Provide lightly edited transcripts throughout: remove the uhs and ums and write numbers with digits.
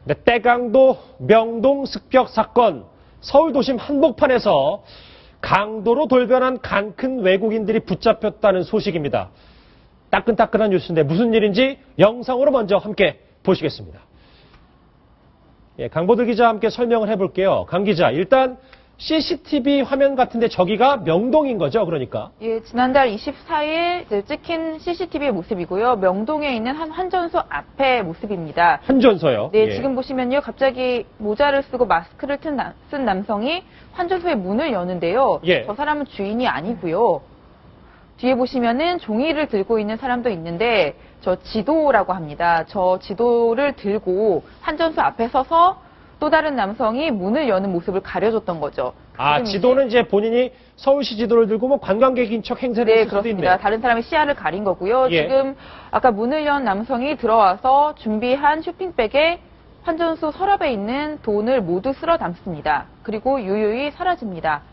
네, 때강도 명동 습격 사건, 서울 도심 한복판에서 강도로 돌변한 간 큰 외국인들이 붙잡혔다는 소식입니다. 따끈따끈한 뉴스인데 무슨 일인지 영상으로 먼저 함께 보시겠습니다. 예, 강보들 기자와 함께 설명을 해볼게요. 강 기자, 일단 CCTV 화면 같은데 저기가 명동인 거죠, 그러니까? 예, 지난달 24일 찍힌 CCTV의 모습이고요. 명동에 있는 한 환전소 앞의 모습입니다. 환전소요? 네, 예. 지금 보시면요. 갑자기 모자를 쓰고 마스크를 쓴 남성이 환전소의 문을 여는데요. 예. 저 사람은 주인이 아니고요. 뒤에 보시면은 종이를 들고 있는 사람도 있는데 저 지도라고 합니다. 저 지도를 들고 환전소 앞에 서서 또 다른 남성이 문을 여는 모습을 가려줬던 거죠. 아, 지도는 이제 본인이 서울시 지도를 들고 뭐 관광객인 척 행세를 네, 했을 수도 그렇습니다. 있네요. 다른 사람의 시야를 가린 거고요. 예. 지금 아까 문을 연 남성이 들어와서 준비한 쇼핑백에 환전소 서랍에 있는 돈을 모두 쓸어 담습니다. 그리고 유유히 사라집니다.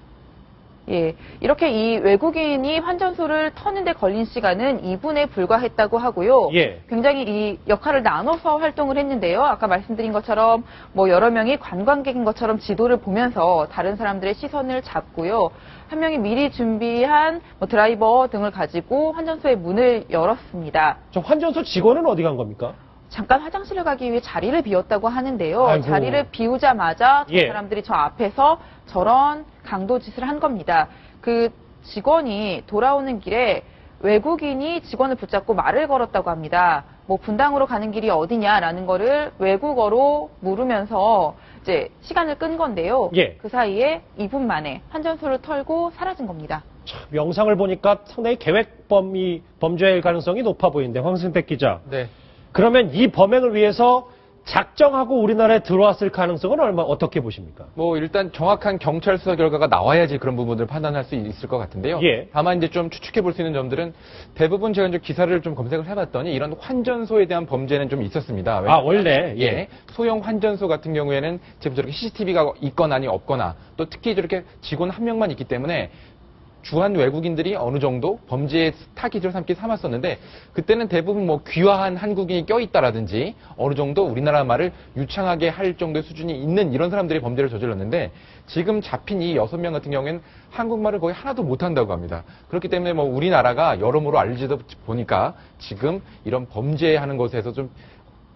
예, 이렇게 이 외국인이 환전소를 터는데 걸린 시간은 2분에 불과했다고 하고요. 예. 굉장히 이 역할을 나눠서 활동을 했는데요. 아까 말씀드린 것처럼 뭐 여러 명이 관광객인 것처럼 지도를 보면서 다른 사람들의 시선을 잡고요. 한 명이 미리 준비한 뭐 드라이버 등을 가지고 환전소의 문을 열었습니다. 저 환전소 직원은 어디 간 겁니까? 잠깐 화장실을 가기 위해 자리를 비웠다고 하는데요. 아이고. 자리를 비우자마자 저 예. 사람들이 저 앞에서 저런 강도 짓을 한 겁니다. 그 직원이 돌아오는 길에 외국인이 직원을 붙잡고 말을 걸었다고 합니다. 뭐 분당으로 가는 길이 어디냐라는 거를 외국어로 물으면서 이제 시간을 끈 건데요. 예. 그 사이에 2분 만에 환전소를 털고 사라진 겁니다. 참, 영상을 보니까 상당히 범죄일 가능성이 높아 보이는데, 황승택 기자. 네. 그러면 이 범행을 위해서 작정하고 우리나라에 들어왔을 가능성은 어떻게 보십니까? 뭐 일단 정확한 경찰 수사 결과가 나와야지 그런 부분들을 판단할 수 있을 것 같은데요. 예. 다만 이제 좀 추측해 볼 수 있는 점들은 대부분 제가 이제 기사를 좀 검색을 해봤더니 이런 환전소에 대한 범죄는 좀 있었습니다. 아, 원래? 예. 소형 환전소 같은 경우에는 지금 저렇게 CCTV가 있거나 아니 없거나 또 특히 저렇게 직원 한 명만 있기 때문에 주한 외국인들이 어느 정도 범죄의 타깃을 삼았었는데 그때는 대부분 뭐 귀화한 한국인이 껴있다라든지 어느 정도 우리나라 말을 유창하게 할 정도의 수준이 있는 이런 사람들이 범죄를 저질렀는데 지금 잡힌 이 6명 같은 경우에는 한국말을 거의 하나도 못한다고 합니다. 그렇기 때문에 뭐 우리나라가 여러모로 알려지다 보니까 지금 이런 범죄하는 것에서 좀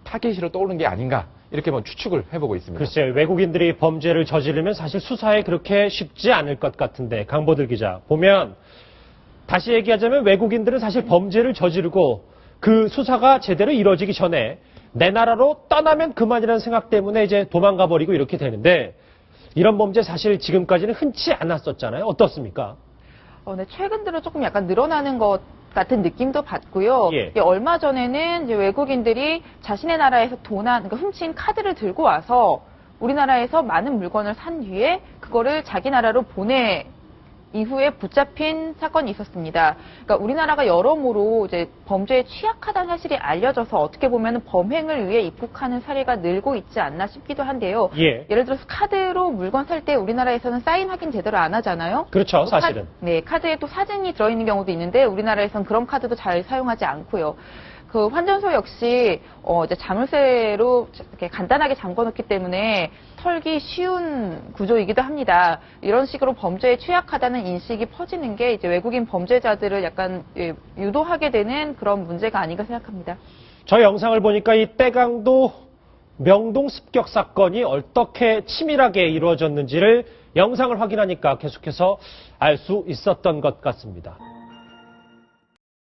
타깃으로 떠오르는 게 아닌가 이렇게 뭐 추측을 해보고 있습니다. 글쎄요, 외국인들이 범죄를 저지르면 사실 수사에 그렇게 쉽지 않을 것 같은데, 강보들 기자. 보면, 다시 얘기하자면 외국인들은 사실 범죄를 저지르고 그 수사가 제대로 이루어지기 전에 내 나라로 떠나면 그만이라는 생각 때문에 이제 도망가 버리고 이렇게 되는데, 이런 범죄 사실 지금까지는 흔치 않았었잖아요. 어떻습니까? 네, 최근 들어 조금 약간 늘어나는 것 같은 느낌도 받고요. 예. 얼마 전에는 이제 외국인들이 자신의 나라에서 그러니까 훔친 카드를 들고 와서 우리나라에서 많은 물건을 산 뒤에 그거를 자기 나라로 보내 이후에 붙잡힌 사건이 있었습니다. 그러니까 우리나라가 여러모로 이제 범죄에 취약하다는 사실이 알려져서 어떻게 보면 범행을 위해 입국하는 사례가 늘고 있지 않나 싶기도 한데요. 예. 예를 들어서 카드로 물건 살 때 우리나라에서는 사인 확인 제대로 안 하잖아요. 그렇죠, 사실은. 네, 카드에 또 사진이 들어있는 경우도 있는데 우리나라에선 그런 카드도 잘 사용하지 않고요. 그 환전소 역시 이제 자물쇠로 이렇게 간단하게 잠궈놓기 때문에 털기 쉬운 구조이기도 합니다. 이런 식으로 범죄에 취약하다는 인식이 퍼지는 게 이제 외국인 범죄자들을 약간 유도하게 되는 그런 문제가 아닌가 생각합니다. 저 영상을 보니까 이 때강도 명동 습격 사건이 어떻게 치밀하게 이루어졌는지를 영상을 확인하니까 계속해서 알 수 있었던 것 같습니다.